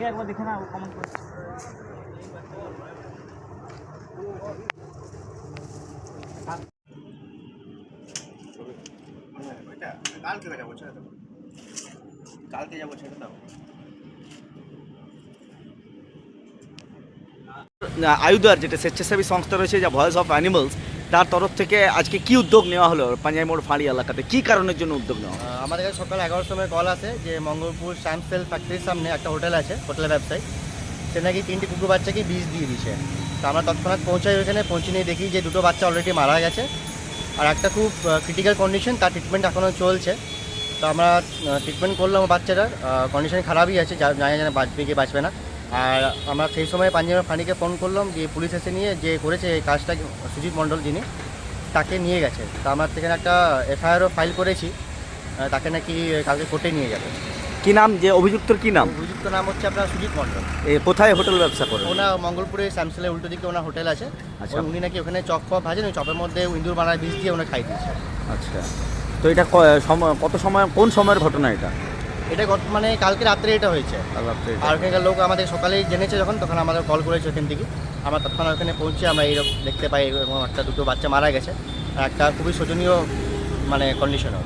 ওকে একবার দেখে না, ও কমেন্ট করছে। কালকে যাবো ছেড়ে দাও। আয়ুদার যেটা স্বেচ্ছাসেবী সংস্থা রয়েছে, যা ভয়েস অফ অ্যানিমালস, তার তরফ থেকে আজকে কি উদ্যোগ নেওয়া হলো পাঞ্জাবি মোড় ফাঁড়ি এলাকাতে, কি কারণের জন্য উদ্যোগ নেওয়া হলো? আমাদের কাছে সকাল 11টার সময় কল আসে যে মঙ্গলপুর শ্যামসেল ফ্যাক্টরির সামনে একটা হোটেল আছে, হোটেলের ব্যবসায়ী, সে নাকি 3টি কুকুর বাচ্চাকে বিষ দিয়ে দিয়েছে। তো আমরা তৎক্ষণাৎ পৌঁছাই ওখানে, পৌঁছে নিয়ে দেখি যে 2টো বাচ্চা অলরেডি মারা গেছে, আর একটা খুব ক্রিটিক্যাল কন্ডিশন, তার ট্রিটমেন্ট এখনও চলছে। তো আমরা ট্রিটমেন্ট করলাম, বাচ্চাটার কন্ডিশন খারাপই আছে, জানা জানা বাঁচবে কি বাঁচবে না। আর আমরা সেই সময় পাঞ্জাবি ফাঁড়িকে ফোন করলাম, যে পুলিশ এসে নিয়ে যে করেছে এই কাজটা, সুজিত মণ্ডল যিনি, তাকে নিয়ে গেছে। তো আমরা সেখানে একটা এফআইআরও ফাইল করেছি, তাকে নাকি কালকে কোর্টে নিয়ে যাবে। কি নাম যে অভিযুক্তর, কি নাম? অভিযুক্ত নাম হচ্ছে আপনার সুজিত মণ্ডল। কোথায় হোটেল ব্যবসা করেন? ওনার মঙ্গলপুরে শ্যামসেলের উল্টো দিকে ওনার হোটেল আছে। আচ্ছা। উনি নাকি ওখানে চপ ফপ ভাজেন, ওই চপের মধ্যে ইঁদুর মারার বিষ দিয়ে ওনার খাই দিয়েছে। আচ্ছা, তো এটা কত সময়, কোন সময়ের ঘটনা এটা? এটা মানে কালকে রাত্রে এটা হয়েছে। আর ওখানকার লোক আমাদের সকালেই জেনেছে যখন, তখন আমাদের কল করেছে ওখান থেকে। আমরা তৎক্ষণাৎ ওখানে পৌঁছে আমরা এইরকম দেখতে পাই, এবং একটা 2টো বাচ্চা মারা গেছে, আর একটা খুবই শোচনীয় মানে কন্ডিশনও।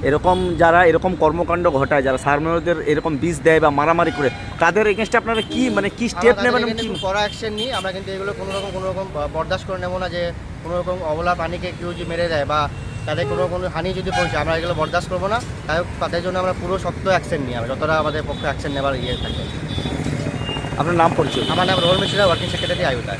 এরকম যারা এরকম কর্মকাণ্ড ঘটায়, যারা সারমেয়দের এরকম বিষ দেয় বা মারামারি করে, তাদের এগেনস্টে আপনারা কি মানে কি স্টেপ নেবেন? কড়া অ্যাকশন নিই আমরা, কিন্তু এগুলো কোনো রকম বরদাস্ত করে নেবো না, যে কোনো রকম অবলা প্রাণীকে কেউ যদি মেরে দেয় বা তাদের কোনো হানি যদি পৌঁছে, আমরা এগুলো বরদাস্ত করবো না। তাদের জন্য আমরা পুরো শক্ত অ্যাকশন নিই, আমরা যতটা আমাদের পক্ষে অ্যাকশন নেওয়ার ইয়ে থাকে। আপনার নাম পরিচয়? আমার নাম রোহন মিশ্রা, ওয়ার্কিং সেক্রেটারি আয়ুদার।